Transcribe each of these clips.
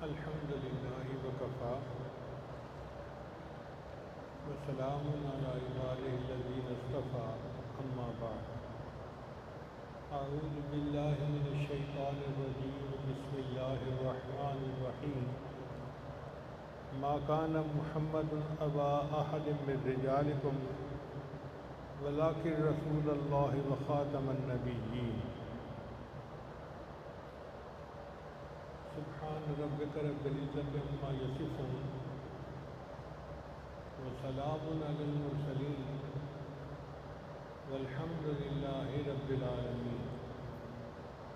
الحمد للہ وکفا وسلام علی عبادہ الذین اصطفیٰ اما بعد اعوذ باللہ من الشیطان الرجیم بسم اللہ الرحمن الرحیم ما کان محمد ابا احد من رجالکم ولکن رسول اللہ وخاتم النبیین سبحان ربک رب العزت عما یصفون وسلام علی المرسلین والحمد للہ رب العالمین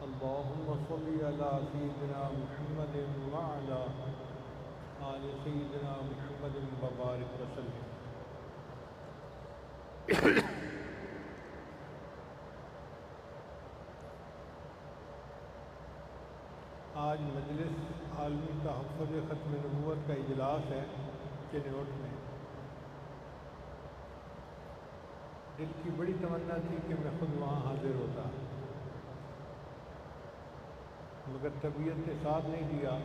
اللہم صل علی سیدنا محمد وعلی آل سیدنا محمد وبارک وسلم۔ آج مجلس عالمی تحفظ ختم نبوت کا اجلاس ہے چنوٹ میں۔ دل کی بڑی تمنا تھی کہ میں خود وہاں حاضر ہوتا، مگر طبیعت نے ساتھ نہیں دیا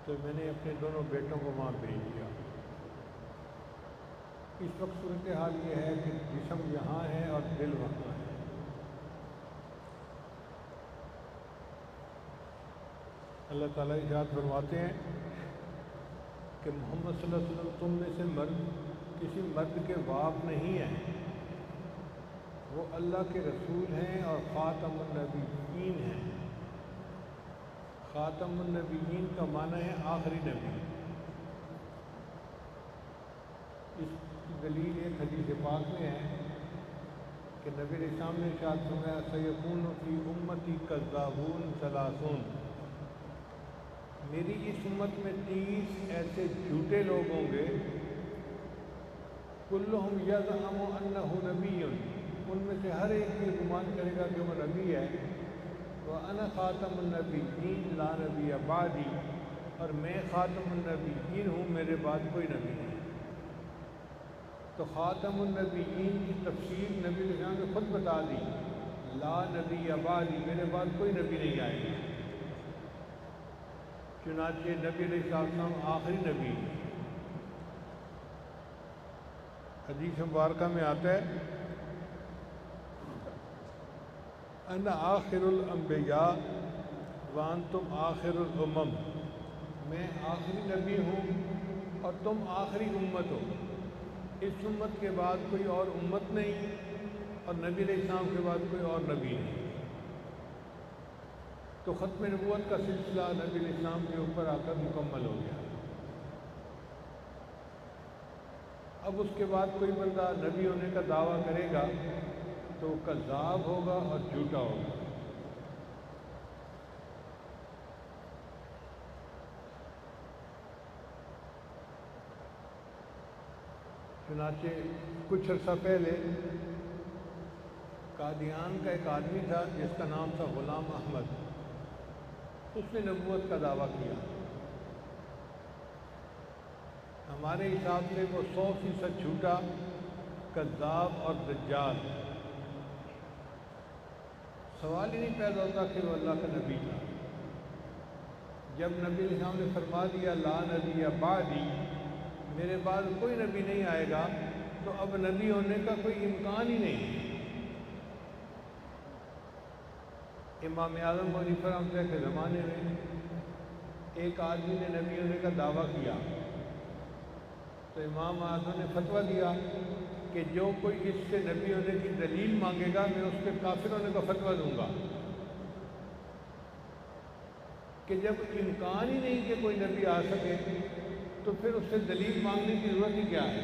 تو میں نے اپنے دونوں بیٹوں کو وہاں بھیج دیا۔ اس وقت صورتحال یہ ہے کہ جسم یہاں ہے اور دل وہاں ہے۔ اللہ تعالیٰ ارشاد فرماتے ہیں کہ محمد صلی اللہ علیہ وسلم تم میں سے مرد کسی مرد کے باپ نہیں ہیں، وہ اللہ کے رسول ہیں اور خاتم النبیین ہیں۔ خاتم النبیین کا معنی ہے آخری نبی۔ اس کی دلیل ایک حدیث پاک میں ہے کہ نبی علیہ السلام نے ارشاد فرمایا سیکون فی امتی کذابون ثلاثون، میری اس امت میں 30 ایسے جھوٹے لوگ ہوں گے، کلہم یزعم انہ نبی، ان میں سے ہر ایک یہ گمان کرے گا کہ وہ نبی ہے، وَأَنَا خَاتَمُ النَّبِيِّينَ لَا نَبِيَّ بَعْدِي، اور میں خاتم النبیین ہوں، میرے بعد کوئی نبی نہیں۔ تو خاتم النبیین کی تفسیر نبی علیہ السلام نے خود بتا دی، لا نبی بعدی، میرے بعد کوئی نبی نہیں آئے گا۔ چنانچہ نبی علیہ السلام آخری نبی ہیں۔ حدیث مبارکہ میں آتا ہے انا آخر الانبیاء وانتم آخر الامم، میں آخری نبی ہوں اور تم آخری امت ہو۔ اس امت کے بعد کوئی اور امت نہیں اور نبی علیہ السلام کے بعد کوئی اور نبی نہیں۔ تو ختم نبوت کا سلسلہ نبی علیہ السلام کے اوپر آ کر مکمل ہو گیا۔ اب اس کے بعد کوئی بندہ نبی ہونے کا دعویٰ کرے گا تو وہ کذاب ہوگا اور جھوٹا ہوگا۔ چنانچہ کچھ عرصہ پہلے قادیان کا ایک آدمی تھا جس کا نام تھا غلام احمد، اس نے نبوت کا دعویٰ کیا۔ ہمارے حساب سے وہ 100% جھوٹا، کذاب اور دجال۔ سوال ہی نہیں پیدا ہوتا کہ وہ اللہ کا نبی تھا۔ جب نبی علیہ السلام نے فرما دیا لا نبی بعدی، میرے بعد کوئی نبی نہیں آئے گا، تو اب نبی ہونے کا کوئی امکان ہی نہیں۔ امام اعظم ابو حنیفہ رحمۃ اللہ کے زمانے میں ایک آدمی نے نبی ہونے کا دعویٰ کیا تو امام اعظم نے فتویٰ دیا کہ جو کوئی اس سے نبی ہونے کی دلیل مانگے گا میں اس کے کافر ہونے کا فتویٰ دوں گا، کہ جب امکان ہی نہیں کہ کوئی نبی آ سکے تو پھر اس سے دلیل مانگنے کی ضرورت ہی کیا ہے۔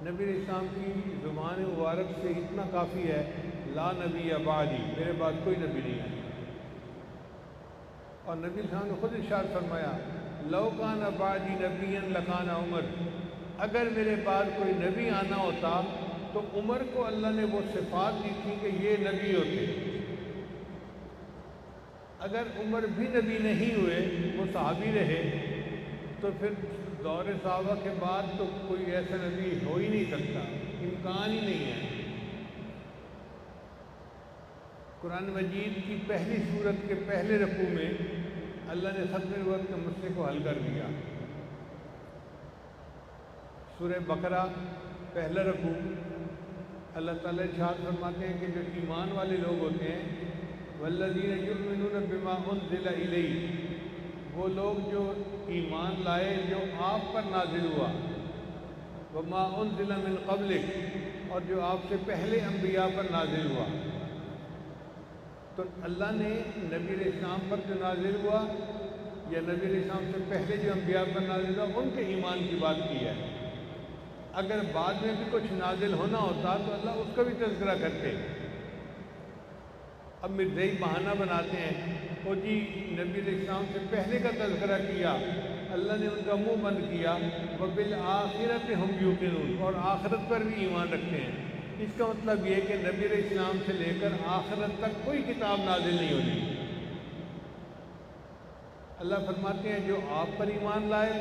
نبی علیہ السلام کی زبان مبارک سے اتنا کافی ہے لا نبی بعدی، میرے بعد کوئی نبی نہیں ہے۔ اور نبی علیہ السلام نے خود ارشاد فرمایا لو کان بعدی نبی لکان عمر، اگر میرے بعد کوئی نبی آنا ہوتا تو عمر کو اللہ نے وہ صفات دی تھی کہ یہ نبی ہوتے۔ اگر عمر بھی نبی نہیں ہوئے، وہ صحابی رہے، تو پھر دور صحابہ کے بعد تو کوئی ایسا نبی ہو ہی نہیں سکتا، امکان ہی نہیں ہے۔ قرآن مجید کی پہلی سورت کے پہلے رکوع میں اللہ نے ختم نبوت کے مسئلے کو حل کر دیا۔ سورہ بقرہ پہلا رکوع، اللہ تعالیٰ ارشاد فرماتے ہیں کہ جو ایمان والے لوگ ہوتے ہیں، والذین یؤمنون بما انزل الیک، وہ لوگ جو ایمان لائے جو آپ پر نازل ہوا، وما انزل من قبلک، اور جو آپ سے پہلے انبیاء پر نازل ہوا۔ تو اللہ نے نبی علیہ السلام پر جو نازل ہوا یا نبی علیہ السلام سے پہلے جو انبیاء پر نازل ہوا ان کے ایمان کی بات کی ہے۔ اگر بعد میں بھی کچھ نازل ہونا ہوتا تو اللہ اس کا بھی تذکرہ کرتے۔ اب مرزائی بہانہ بناتے ہیں، وہ جی نبی علیہ السلام سے پہلے کا تذکرہ کیا، اللہ نے ان کا منہ بند کیا، وبالآخرۃ ہم یوقنون، اور آخرت پر بھی ایمان رکھتے ہیں۔ اس کا مطلب یہ کہ نبی علیہ السلام سے لے کر آخرت تک کوئی کتاب نازل نہیں ہونی۔ اللہ فرماتے ہیں جو آپ پر ایمان لائے،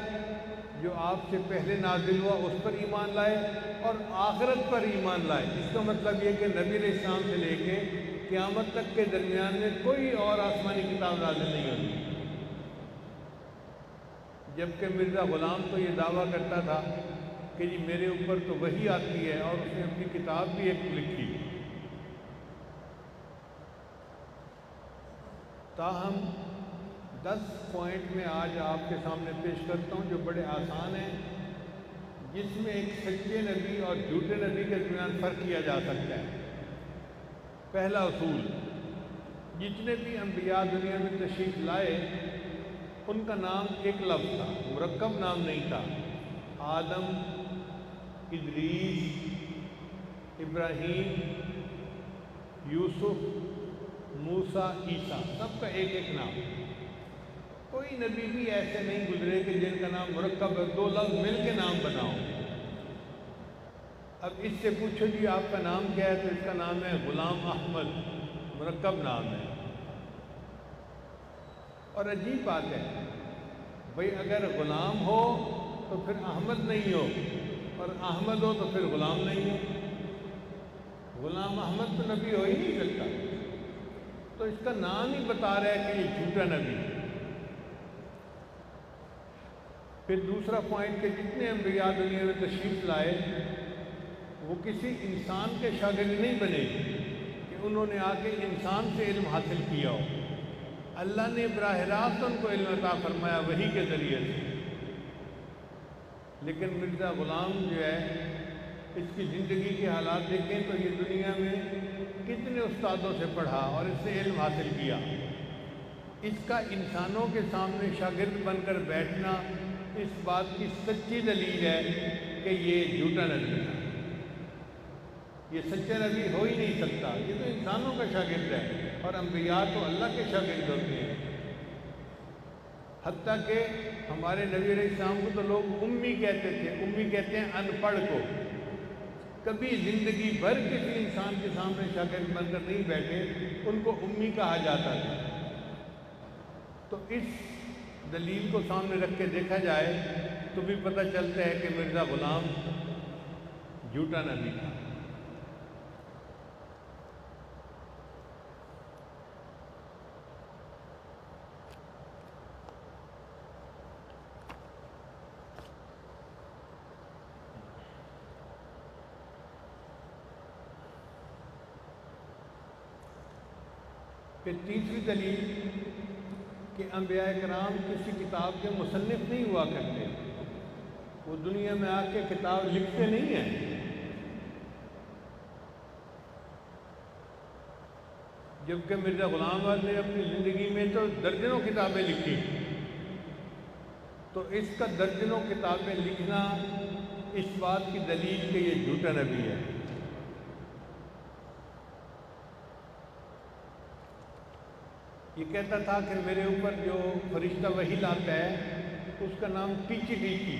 جو آپ سے پہلے نازل ہوا اس پر ایمان لائے، اور آخرت پر ایمان لائے۔ اس کا مطلب یہ کہ نبی علیہ السلام سے لے کے قیامت تک کے درمیان میں کوئی اور آسمانی کتاب نازل نہیں ہوتی۔ جبکہ مرزا غلام تو یہ دعویٰ کرتا تھا کہ جی میرے اوپر تو وحی آتی ہے، اور اس نے اپنی کتاب بھی ایک لکھی۔ تاہم 10 پوائنٹ میں آج آپ کے سامنے پیش کرتا ہوں جو بڑے آسان ہیں، جس میں ایک سچے نبی اور جھوٹے نبی کے درمیان فرق کیا جا سکتا ہے۔ پہلا اصول، جتنے بھی انبیاء دنیا میں تشریف لائے ان کا نام ایک لفظ تھا، مرکب نام نہیں تھا۔ آدم، ادریس، ابراہیم، یوسف، موسیٰ، عیسیٰ، سب کا ایک ایک نام۔ کوئی نبی بھی ایسے نہیں گزرے کہ جن کا نام مرکب ہے، 2 لفظ مل کے نام بناؤ۔ اب اس سے پوچھو جی آپ کا نام کیا ہے، تو اس کا نام ہے غلام احمد، مرکب نام ہے۔ اور عجیب بات ہے بھئی، اگر غلام ہو تو پھر احمد نہیں ہو، اور احمد ہو تو پھر غلام نہیں ہو۔ غلام احمد تو نبی ہو ہی نہیں سکتا، تو اس کا نام ہی بتا رہا ہے کہ یہ جھوٹا نبی۔ پھر دوسرا پوائنٹ کہ جتنے انبیاء دنیا میں تشریف لائے وہ کسی انسان کے شاگرد نہیں بنے کہ انہوں نے آ کے انسان سے علم حاصل کیا ہو۔ اللہ نے براہ راست ان کو علم عطا فرمایا وحی کے ذریعے سے۔ لیکن مرزا غلام جو ہے، اس کی زندگی کے حالات دیکھیں تو یہ دنیا میں کتنے استادوں سے پڑھا اور اس سے علم حاصل کیا۔ اس کا انسانوں کے سامنے شاگرد بن کر بیٹھنا اس بات کی سچی دلیل ہے کہ یہ جھوٹا نبی ہے، یہ سچا نبی ہو ہی نہیں سکتا۔ یہ تو انسانوں کا شاگرد ہے، اور انبیاء تو اللہ کے شاگرد ہوتے ہیں۔ حتیٰ کہ ہمارے نبی علیہ السلام کو تو لوگ امی کہتے تھے، امی کہتے ہیں ان پڑھ کو۔ کبھی زندگی بھر کسی انسان کے سامنے شاگرد بن کر نہیں بیٹھے، ان کو امی کہا جاتا تھا۔ تو اس دلیل کو سامنے رکھ کے دیکھا جائے تو بھی پتہ چلتا ہے کہ مرزا غلام جھوٹا نبی تھا۔ پھر تیسری دلیل کہ انبیاء کرام کسی کتاب کے مصنف نہیں ہوا کرتے، وہ دنیا میں آ کے کتاب لکھتے نہیں ہیں۔ جبکہ مرزا غلام احمد نے اپنی زندگی میں تو درجنوں کتابیں لکھی، تو اس کا درجنوں کتابیں لکھنا اس بات کی دلیل کہ یہ جھوٹا نبی ہے۔ یہ کہتا تھا کہ میرے اوپر جو فرشتہ وحی لاتا ہے اس کا نام ٹیچی ٹیچی،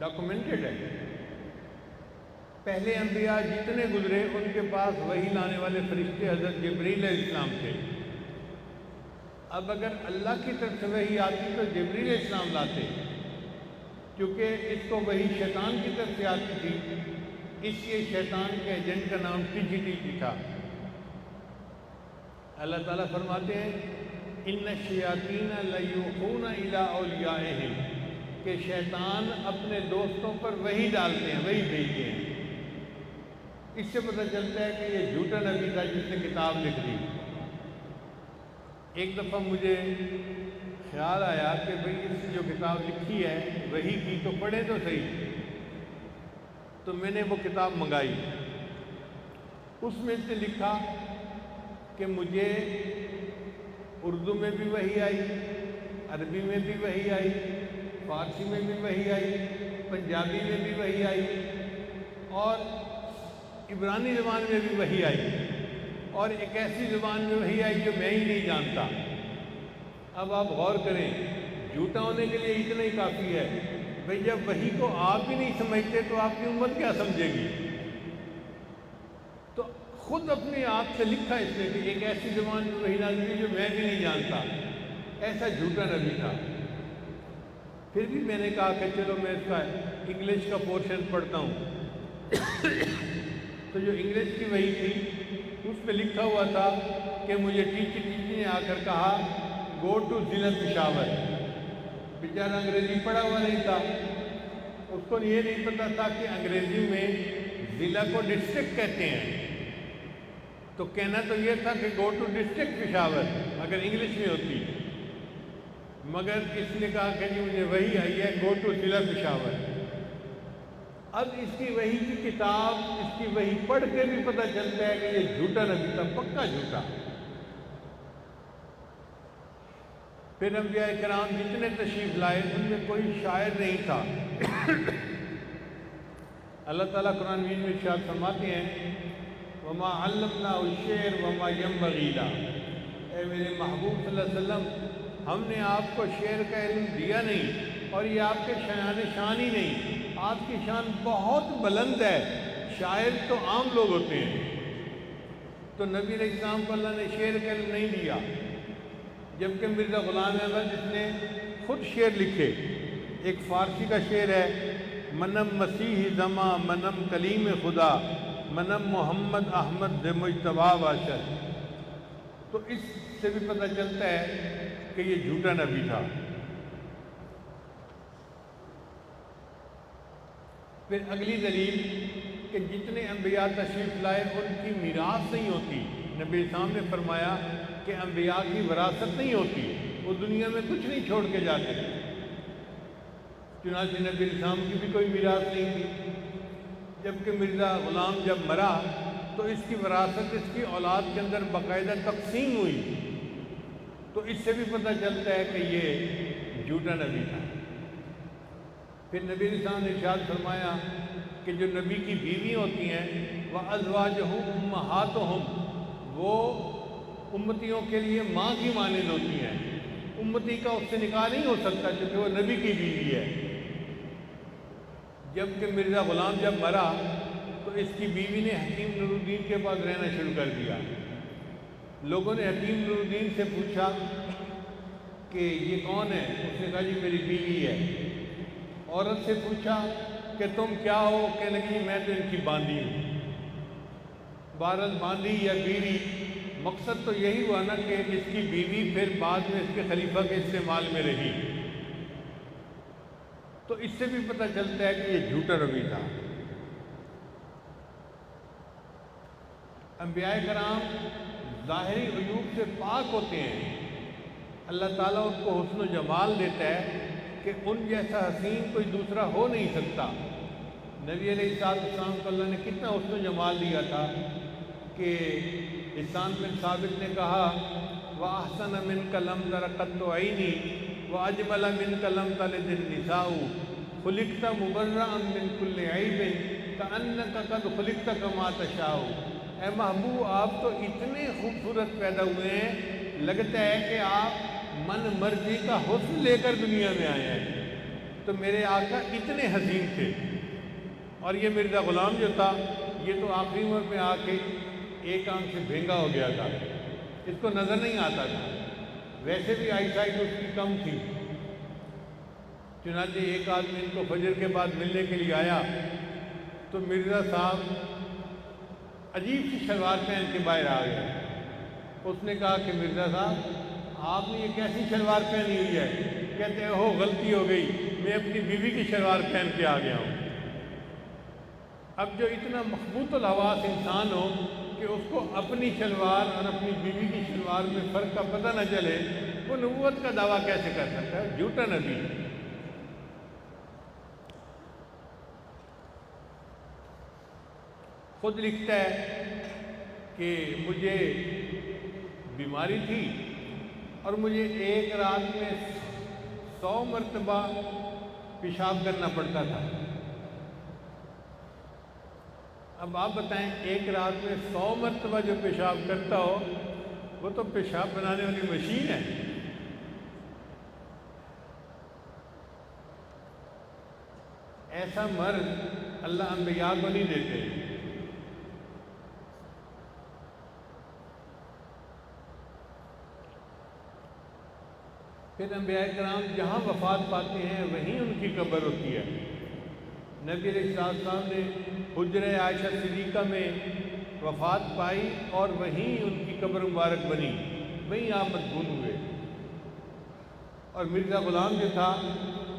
ڈاکومنٹڈ ہے۔ پہلے انبیاء جتنے گزرے ان کے پاس وحی لانے والے فرشتے حضرت جبریل علیہ السلام تھے۔ اب اگر اللہ کی طرف سے وحی آتی تو جبریل علیہ السلام لاتے، کیونکہ اس کو وحی شیطان کی طرف سے آتی تھی، اس لیے شیطان کے ایجنٹ کا نام ٹیچی ٹیچی تھا۔ اللہ تعالیٰ فرماتے ہیں ان الشیاطین لیوحون الی اولیائہم، کہ شیطان اپنے دوستوں پر وہی ڈالتے ہیں، وہی بھیجتے ہیں۔ اس سے پتہ چلتا ہے کہ یہ جھوٹا نبی تھا جس نے کتاب لکھ دی۔ ایک دفعہ مجھے خیال آیا کہ بھئی اس نے جو کتاب لکھی ہے وہی کی تو پڑھے تو صحیح، تو میں نے وہ کتاب منگائی۔ اس میں سے لکھا کہ مجھے اردو میں بھی وحی آئی، عربی میں بھی وحی آئی، فارسی میں بھی وحی آئی، پنجابی میں بھی وحی آئی، اور عبرانی زبان میں بھی وحی آئی، اور ایک ایسی زبان میں وحی آئی جو میں ہی نہیں جانتا۔ اب آپ غور کریں، جھوٹا ہونے کے لیے اتنا ہی کافی ہے۔ بھئی جب وحی کو آپ ہی نہیں سمجھتے تو آپ کی امت کیا سمجھے گی؟ تو خود اپنے آپ سے لکھا اس نے کہ ایک ایسی زبان میں وحی نازل ہوئی جو میں بھی نہیں جانتا۔ ایسا جھوٹا نبی تھا۔ پھر بھی میں نے کہا کہ چلو میں اس کا انگلش کا پورشن پڑھتا ہوں۔ تو جو انگلش کی وحی تھی اس پہ لکھا ہوا تھا کہ مجھے ٹیچی نے آ کر کہا گو ٹو ضلع پشاور۔ بیچارہ انگریزی پڑھا ہوا نہیں تھا، اس کو یہ نہیں پتا تھا کہ انگریزی میں ضلع کو ڈسٹرکٹ کہتے ہیں، تو کہنا تو یہ تھا کہ گو ٹو ڈسٹرکٹ پشاور اگر انگلش میں ہوتی، مگر اس نے کہا کہ جی مجھے وہی آئی ہے گو ٹو ضلع پشاور۔ اب اس کی وحی کی کتاب، اس کی وحی پڑھ کے بھی پتہ چلتا ہے کہ یہ جھوٹا نبی تھا، پکا جھوٹا۔ پھر انبیاء کرام جتنے تشریف لائے ان میں کوئی شاعر نہیں تھا۔ اللہ تعالیٰ قرآن مجید میں ارشاد فرماتے ہیں وما علمناہ الشعر وما ينبغي له، اے میرے محبوب صلی اللہ علیہ وسلم، ہم نے آپ کو شعر کا علم دیا نہیں، اور یہ آپ کے شان ہی نہیں، آپ کی شان بہت بلند ہے، شاعر تو عام لوگ ہوتے ہیں۔ تو نبی علیہ السلام کو اللہ نے شعر کا علم نہیں دیا، جبکہ مرزا غلام احمد جس نے خود شعر لکھے، ایک فارسی کا شعر ہے منم مسیح زماں منم کلیم خدا منم محمد احمد مجتبیٰ باشد۔ تو اس سے بھی پتہ چلتا ہے کہ یہ جھوٹا نبی تھا۔ پھر اگلی دلیل کہ جتنے انبیاء تشریف لائے ان کی میراث نہیں ہوتی۔ نبی اسلام نے فرمایا کہ انبیاء کی وراثت نہیں ہوتی، وہ دنیا میں کچھ نہیں چھوڑ کے جاتے۔ چنانچہ نبی اسلام کی بھی کوئی میراث نہیں تھی، جبکہ مرزا غلام جب مرا تو اس کی وراثت اس کی اولاد کے اندر باقاعدہ تقسیم ہوئی۔ تو اس سے بھی پتہ چلتا ہے کہ یہ جھوٹا نبی تھا۔ پھر نبی اسلام نے ارشاد فرمایا کہ جو نبی کی بیوی ہوتی ہیں وَأَزْوَاجُهُ أُمَّهَاتُهُمْ، وہ امتیوں کے لیے ماں کی مانند ہوتی ہیں، امتی کا اس سے نکاح نہیں ہو سکتا کیونکہ وہ نبی کی بیوی ہے۔ جبکہ مرزا غلام جب مرا تو اس کی بیوی نے حکیم نور الدین کے پاس رہنا شروع کر دیا۔ لوگوں نے حکیم نور الدین سے پوچھا کہ یہ کون ہے؟ اس نے کہا جی میری بیوی ہے۔ عورت سے پوچھا کہ تم کیا ہو؟ کہنے لگی میں تو ان کی باندھی ہوں۔ بہرحال باندھی یا بیوی، مقصد تو یہی ہوا نا کہ اس کی بیوی پھر بعد میں اس کے خلیفہ کے استعمال میں رہی۔ تو اس سے بھی پتہ چلتا ہے کہ یہ جھوٹا نبی تھا۔ انبیاء کرام ظاہری عیوب سے پاک ہوتے ہیں، اللہ تعالیٰ ان کو حسن و جمال دیتا ہے کہ ان جیسا حسین کوئی دوسرا ہو نہیں سکتا۔ نبی علیہ السلام کو اللہ نے کتنا حسن و جمال دیا تھا کہ حسان بن ثابت نے کہا وَأَحْسَنَ مِنْكَ لَمْ تَرَ قَطُّ عَيْنِي وَأَجْمَلَ مِنْكَ لَمْ تَلِدِ النِّسَاءُ خُلِقْتَ مُبَرَّأً مِنْ كُلِّ عَيْبٍ كَأَنَّكَ قَدْ خُلِقْتَ كَمَا تَشَاءُ۔ اے محبوب، آپ تو اتنے خوبصورت پیدا ہوئے ہیں، لگتا ہے کہ آپ من مرضی کا حسن لے کر دنیا میں آئے ہیں۔ تو میرے آقا اتنے حسین تھے، اور یہ مرزا غلام جو تھا یہ تو آخری عمر میں آ کے ایک آنکھ سے بھینگا ہو گیا تھا، اس کو نظر نہیں آتا تھا، ویسے بھی آئی سائٹ اس کی کم تھی۔ چنانچہ ایک آدمی ان کو فجر کے بعد ملنے کے لیے آیا تو مرزا صاحب عجیب سی شلوار پہن کے باہر آ گئے. اس نے کہا کہ مرزا صاحب آپ نے یہ کیسی شلوار پہنی ہوئی ہے؟ کہتے ہیں ہو غلطی ہو گئی، میں اپنی بیوی کی شلوار پہن کے آ گیا ہوں. اب جو اتنا مخبوط الحواس انسان ہو کہ اس کو اپنی شلوار اور اپنی بیوی کی شلوار میں فرق کا پتہ نہ چلے، وہ نبوت کا دعویٰ کیسے کر سکتا ہے؟ جھوٹا نبی. خود لکھتا ہے کہ مجھے بیماری تھی اور مجھے ایک رات میں 100 مرتبہ پیشاب کرنا پڑتا تھا. اب آپ بتائیں، ایک رات میں 100 مرتبہ جو پیشاب کرتا ہو وہ تو پیشاب بنانے والی مشین ہے. ایسا مرض اللہ انبیاء کو نہیں دیتے. پھر انبیاء کرام جہاں وفات پاتے ہیں وہیں ان کی قبر ہوتی ہے. نبی علیہ السلام نے حجرہ عائشہ صدیقہ میں وفات پائی اور وہیں ان کی قبر مبارک بنی، وہیں آپ مدفون ہوئے. اور مرزا غلام جو تھا،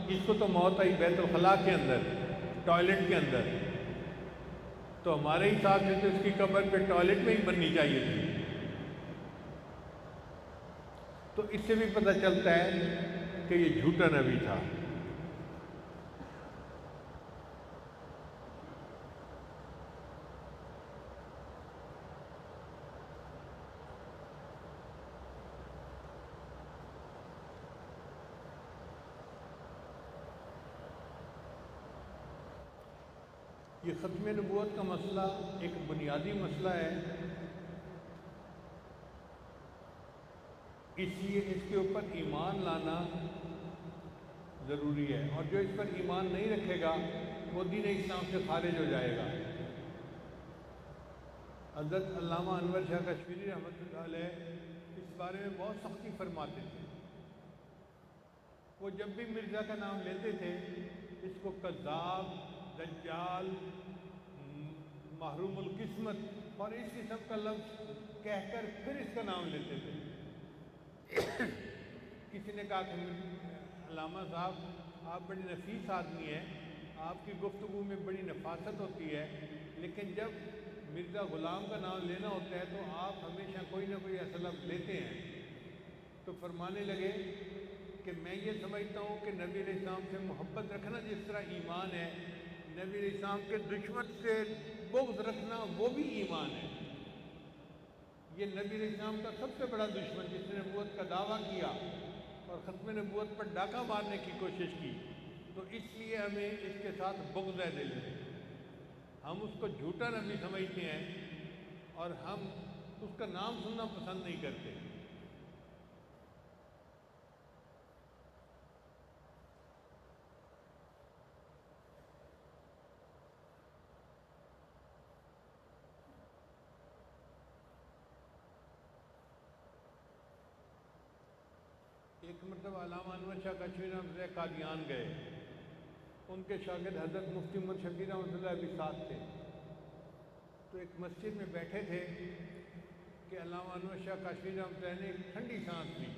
اس کو تو موت آئی بیت الخلاء کے اندر، ٹوائلٹ کے اندر. تو ہمارے حساب سے تو اس کی قبر پہ ٹوائلٹ میں ہی بننی چاہیے تھی. تو اس سے بھی پتہ چلتا ہے کہ یہ جھوٹا نبی تھا. یہ ختم نبوت کا مسئلہ ایک بنیادی مسئلہ ہے، اس لیے اس کے اوپر ایمان لانا ضروری ہے. اور جو اس پر ایمان نہیں رکھے گا وہ دین اسلام سے خارج ہو جائے گا. حضرت علامہ انور شاہ کشمیری رحمۃ اللہ علیہ اس بارے میں بہت سختی فرماتے تھے. وہ جب بھی مرزا کا نام لیتے تھے اس کو کذاب، دجال، محروم القسمت اور اس قسم کا لفظ کہہ کر پھر اس کا نام لیتے تھے. کسی نے کہا کہ علامہ صاحب آپ بڑی نفیس آدمی ہیں، آپ کی گفتگو میں بڑی نفاست ہوتی ہے، لیکن جب مرزا غلام کا نام لینا ہوتا ہے تو آپ ہمیشہ کوئی نہ کوئی ایسا لفظ لیتے ہیں. تو فرمانے لگے کہ میں یہ سمجھتا ہوں کہ نبی علیہ السلام سے محبت رکھنا جس طرح ایمان ہے، نبی علیہ السلام کے دشمن سے بغض رکھنا وہ بھی ایمان ہے. یہ نبی علیہ السلام کا سب سے بڑا دشمن جس نے نبوت کا دعویٰ کیا اور ختم نبوت پر ڈاکہ مارنے کی کوشش کی، تو اس لیے ہمیں اس کے ساتھ بغض ہے دل میں. ہم اس کو جھوٹا نبی سمجھتے ہیں اور ہم اس کا نام سننا پسند نہیں کرتے. ایک مرتبہ علامہ انور شاہ کشمیری رحمۃ اللہ قادیان گئے. ان کے شاگرد حضرت مفتی محمد شفیع رحمۃ اللہ بھی ساتھ تھے. تو ایک مسجد میں بیٹھے تھے کہ علامہ انور شاہ کشمیری رحمۃ اللہ نے ایک ٹھنڈی سانس لی.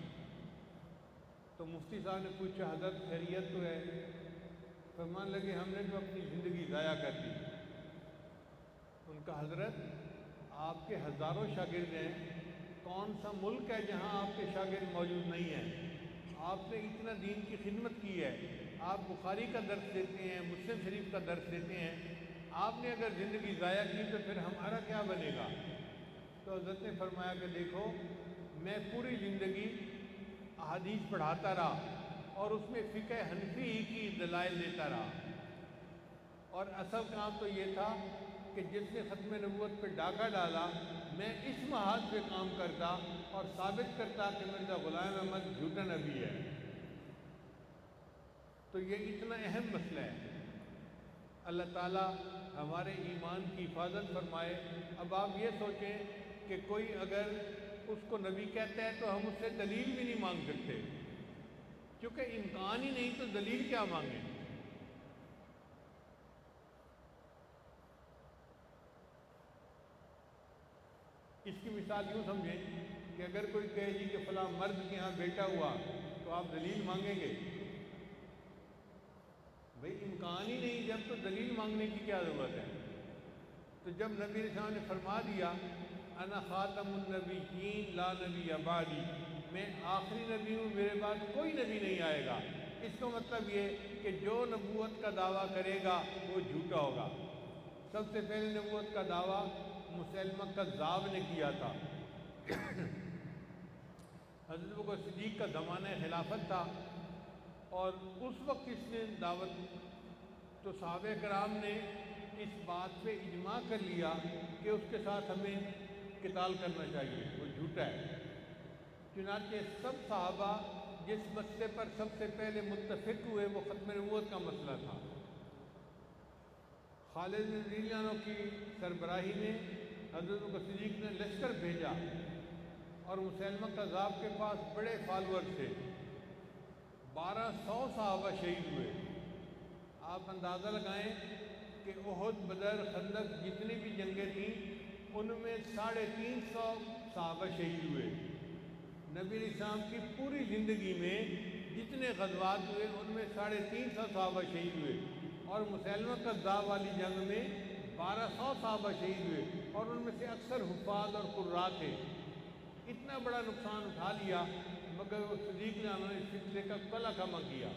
تو مفتی صاحب نے پوچھا حضرت خیریت تو ہے؟ فرمان لگے ہم نے تو اپنی زندگی ضائع کر دی. ان کا حضرت آپ کے ہزاروں شاگرد ہیں، کون سا ملک ہے جہاں آپ کے شاگرد موجود نہیں ہیں؟ آپ نے اتنا دین کی خدمت کی ہے، آپ بخاری کا درس دیتے ہیں، مسلم شریف کا درس دیتے ہیں، آپ نے اگر زندگی ضائع کی تو پھر ہمارا کیا بنے گا؟ تو حضرت نے فرمایا کہ دیکھو، میں پوری زندگی احادیث پڑھاتا رہا اور اس میں فقہ حنفی کی دلائل دیتا رہا، اور اصل کام تو یہ تھا کہ جس نے ختم نبوت پہ ڈاکہ ڈالا میں اس محاذ پہ کام کرتا اور ثابت کرتا کہ مرزا غلام احمد جھوٹا نبی ہے. تو یہ اتنا اہم مسئلہ ہے. اللہ تعالیٰ ہمارے ایمان کی حفاظت فرمائے. اب آپ یہ سوچیں کہ کوئی اگر اس کو نبی کہتا ہے تو ہم اس سے دلیل بھی نہیں مانگ سکتے، کیونکہ امکان ہی نہیں تو دلیل کیا مانگیں. اس کی مثال یوں سمجھیں کہ اگر کوئی کہے جی کہ فلاں مرد کے یہاں بیٹا ہوا تو آپ دلیل مانگیں گے؟ بھئی امکان ہی نہیں، جب تو دلیل مانگنے کی کیا ضرورت ہے؟ تو جب نبی علیہ السلام نے فرما دیا انا خاتم النبیین لا نبی بعدی، میں آخری نبی ہوں، میرے بعد کوئی نبی نہیں آئے گا، اس کا مطلب یہ کہ جو نبوت کا دعویٰ کرے گا وہ جھوٹا ہوگا۔ سب سے پہلے نبوت کا دعویٰ مسیلمہ کذاب نے کیا تھا۔ حضرت ابوبکر صدیق کا زمانہ خلافت تھا اور اس وقت اس نے دعوت، تو صحابہ کرام نے اس بات پہ اجماع کر لیا کہ اس کے ساتھ ہمیں قتال کرنا چاہیے، وہ جھوٹا ہے۔ چنانچہ سب صحابہ جس مسئلے پر سب سے پہلے متفق ہوئے وہ ختم نبوت کا مسئلہ تھا۔ خالد رضی اللہ عنہ کی سربراہی میں حضرت ابوبکر صدیق نے لشکر بھیجا اور مسیلمہ کذاب کے پاس بڑے فالوور تھے، 1200 صحابہ شہید ہوئے۔ آپ اندازہ لگائیں کہ احد، بدر، خندق جتنی بھی جنگیں تھیں ان میں 350 صحابہ شہید ہوئے۔ نبی علیہ السلام کی پوری زندگی میں جتنے غزوات ہوئے ان میں 350 صحابہ شہید ہوئے، اور مسیلمہ کذاب والی جنگ میں 1200 صحابہ شہید ہوئے، اور ان میں سے اکثر حفاظ اور قراء تھے۔ اتنا بڑا نقصان اٹھا لیا مگر وہ صدیق نے اس فکرے کا کلا کما کیا۔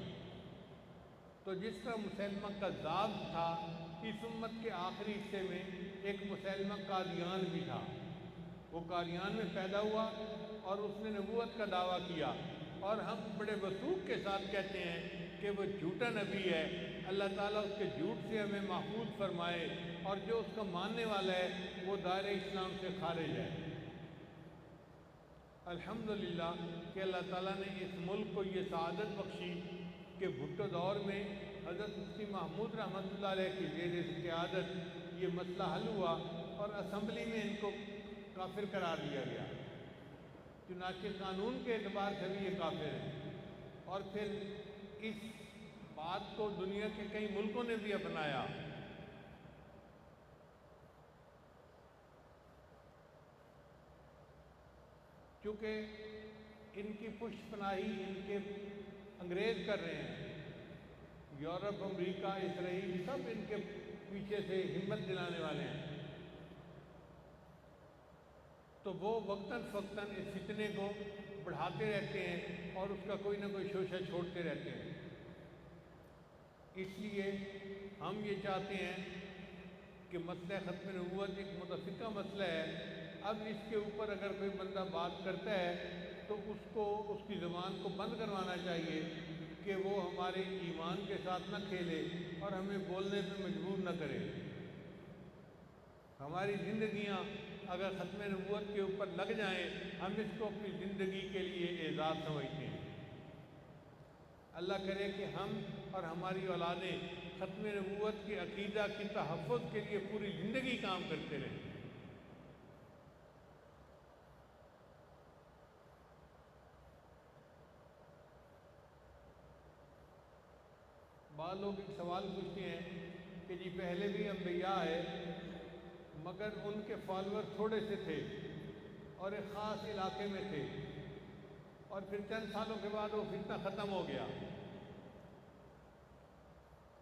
تو جس طرح مسیلمہ کذاب تھا، اس امت کے آخری حصے میں ایک مسیلمہ قادیان بھی تھا۔ وہ قادیان میں پیدا ہوا اور اس نے نبوت کا دعویٰ کیا، اور ہم بڑے وثوق کے ساتھ کہتے ہیں کہ وہ جھوٹا نبی ہے۔ اللہ تعالیٰ اس کے جھوٹ سے ہمیں محفوظ فرمائے، اور جو اس کا ماننے والا ہے وہ دائرہ اسلام سے خارج ہے۔ الحمدللہ کہ اللہ تعالیٰ نے اس ملک کو یہ سعادت بخشی کہ بھٹو دور میں حضرت مفتی محمود رحمۃ اللہ علیہ کی زیر قیادت یہ مسئلہ حل ہوا اور اسمبلی میں ان کو کافر قرار دیا گیا۔ چنانچہ قانون کے اعتبار سے بھی یہ کافر ہیں، اور پھر اس بات کو دنیا کے کئی ملکوں نے بھی اپنایا۔ چونکہ ان کی پشت پناہی ان کے انگریز کر رہے ہیں، یورپ، امریکہ، اسرائیل سب ان کے پیچھے سے ہمت دلانے والے ہیں، تو وہ وقتاً فوقتاً اس فتنے کو بڑھاتے رہتے ہیں اور اس کا کوئی نہ کوئی شوشہ چھوڑتے رہتے ہیں۔ اس لیے ہم یہ چاہتے ہیں کہ مسئلہ ختم نبوت ایک متفقہ مسئلہ ہے۔ اب اس کے اوپر اگر کوئی بندہ بات کرتا ہے تو اس کو اس کی زبان کو بند کروانا چاہیے کہ وہ ہمارے ایمان کے ساتھ نہ کھیلے اور ہمیں بولنے پہ مجبور نہ کرے۔ ہماری زندگیاں اگر ختم نبوت کے اوپر لگ جائیں ہم اس کو اپنی زندگی کے لیے اعزاز سمجھتے ہیں۔ اللہ کرے کہ ہم اور ہماری اولادیں ختم نبوت کے عقیدہ کی تحفظ کے لیے پوری زندگی کام کرتے رہیں۔ بعض لوگ ایک سوال پوچھتے ہیں کہ جی پہلے بھی انبیاء ہے مگر ان کے فالوور تھوڑے سے تھے اور ایک خاص علاقے میں تھے، اور پھر چند سالوں کے بعد وہ فتنہ ختم ہو گیا،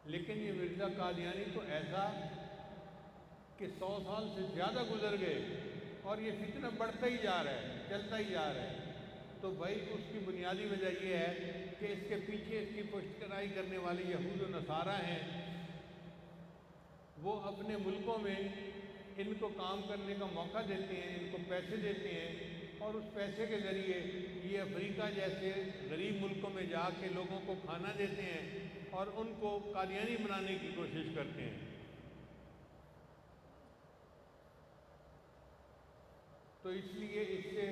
لیکن یہ مرزا قادیانی تو ایسا کہ 100 سال سے زیادہ گزر گئے اور یہ فتنہ بڑھتا ہی جا رہا ہے، چلتا ہی جا رہا ہے۔ تو بھائی اس کی بنیادی وجہ یہ ہے کہ اس کے پیچھے اس کی پشت پناہی کرنے والے یہود و نصارہ ہیں، وہ اپنے ملکوں میں ان کو کام کرنے کا موقع دیتے ہیں، ان کو پیسے دیتے ہیں، اور اس پیسے کے ذریعے یہ افریقہ جیسے غریب ملکوں میں جا کے لوگوں کو کھانا دیتے ہیں اور ان کو قادیانی بنانے کی کوشش کرتے ہیں۔ تو اس لیے اس سے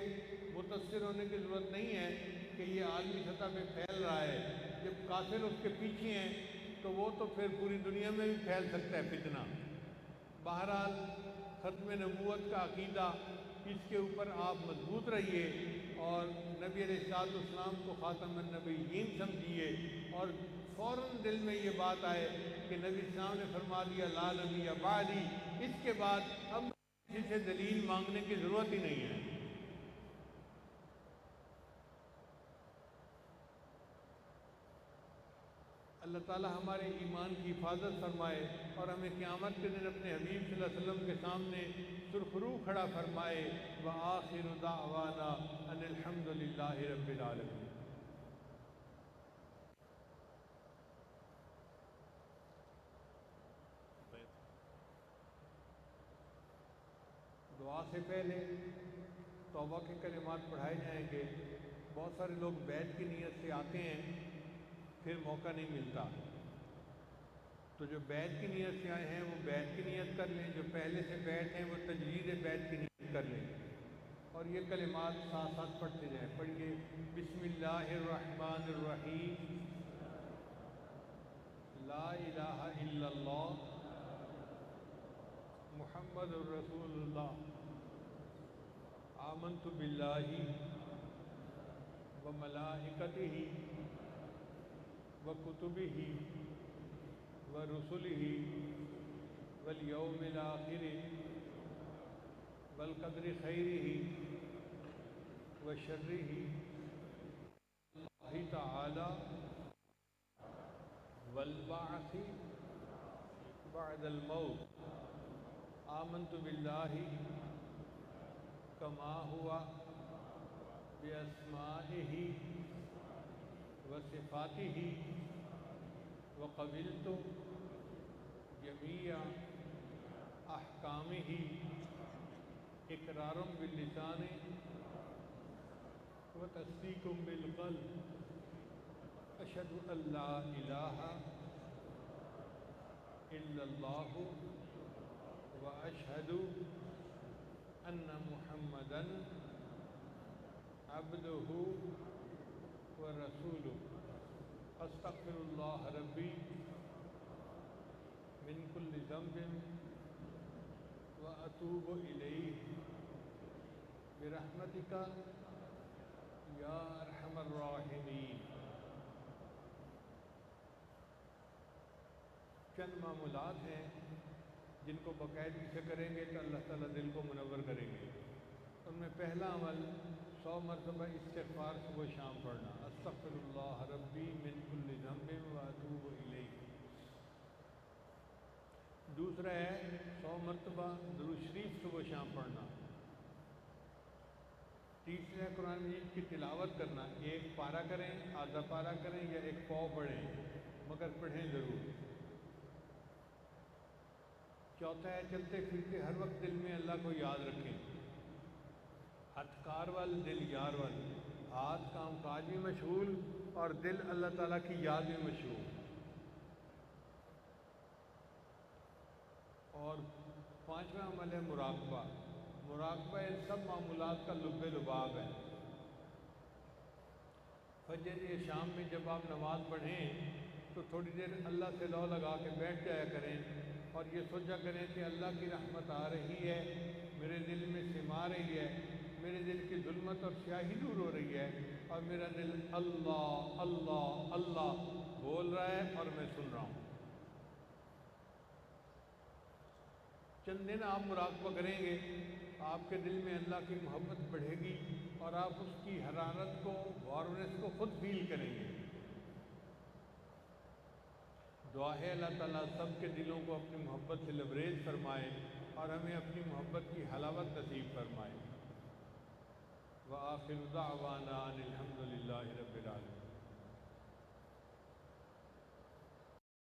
متاثر ہونے کی ضرورت نہیں ہے کہ یہ عالمی سطح پہ پھیل رہا ہے۔ جب کافر اس کے پیچھے ہیں تو وہ تو پھر پوری دنیا میں بھی پھیل سکتا ہے فتنہ۔ بہرحال ختم نبوت کا عقیدہ اس کے اوپر آپ مضبوط رہیے اور نبی علیہ السلام کو خاتم النبیین سمجھیے، اور فوراً دل میں یہ بات آئے کہ نبی السلام نے فرما دیا لا نبی بعدی، اس کے بعد اب کسی سے دلیل مانگنے کی ضرورت ہی نہیں ہے۔ اللہ تعالیٰ ہمارے ایمان کی حفاظت فرمائے اور ہمیں قیامت کے دن اپنے حبیب صلی اللہ علیہ وسلم کے سامنے سرخرو کھڑا فرمائے۔ وآخر دعوانا ان الحمد للہ رب العالمین۔ دعا سے پہلے توبہ کے کلمات پڑھائے جائیں گے۔ بہت سارے لوگ بیعت کی نیت سے آتے ہیں، پھر موقع نہیں ملتا، تو جو بیعت کی نیت سے آئے ہیں وہ بیعت کی نیت کر لیں، جو پہلے سے بیعت ہیں وہ تجدید بیعت کی نیت کر لیں، اور یہ کلمات ساتھ ساتھ پڑھتے جائیں۔ پڑھیے بسم اللہ الرحمن الرحیم، لا الہ الا اللہ محمد الرسول اللہ، آمنت باللہ وملائکتہ وکتبہ ورسلہ والیوم الآخر والقدر خیرہ وشرہ اللہ تعالی والبعث بعد الموت، آمنت باللہ کما ہوا باسمائہ وصفاتہ وقبلت جمیع احکامہ اقرارا باللسان وتصدیق بالقلب، اشہد ان لا الہ الا اللہ واشہد ان محمدا عبدہ ورسولہ، استغفر اللہ ربی من کل ذنب واتوب الیہ برحمتک یا ارحم الراحمین۔ چند معمولات ہیں جن کو باقاعدگی سے کریں گے تو اللہ تعالیٰ دل کو منور کریں گے۔ ان میں پہلا عمل 100 مرتبہ استغفار صبح و شام پڑھنا، استغفر اللہ ربی من کل ذنب واتوب الیہ۔ دوسرا ہے 100 مرتبہ درود شریف صبح و شام پڑھنا۔ تیسرا ہے قرآن مجید کی تلاوت کرنا، ایک پارہ کریں، آدھا پارہ کریں یا ایک پاؤ پڑھیں، مگر پڑھیں ضرور۔ چوتھا ہے چلتے پھرتے ہر وقت دل میں اللہ کو یاد رکھیں، ہتھ کار وال دل یار وال، ہاتھ کام کاج میں مشغول اور دل اللہ تعالیٰ کی یاد میں مشغول۔ اور پانچواں عمل ہے مراقبہ۔ مراقبہ ان سب معمولات کا لب لباب ہے۔ فجر یا شام میں جب آپ نماز پڑھیں تو تھوڑی دیر اللہ سے لو لگا کے بیٹھ جایا کریں اور یہ سوچا کریں کہ اللہ کی رحمت آ رہی ہے، میرے دل میں سما رہی ہے، میرے دل کی ظلمت اور سیاہی دور ہو رہی ہے، اور میرا دل اللہ اللہ اللہ بول رہا ہے اور میں سن رہا ہوں۔ چند دن آپ مراقبہ کریں گے، آپ کے دل میں اللہ کی محبت بڑھے گی اور آپ اس کی حرارت کو، وارنس کو خود فیل کریں گے۔ دعا ہے اللہ تعالیٰ سب کے دلوں کو اپنی محبت سے لبریز فرمائے اور ہمیں اپنی محبت کی حلاوت نصیب فرمائے۔ وآخر دعوانا ان الحمد للہ رب العالمین۔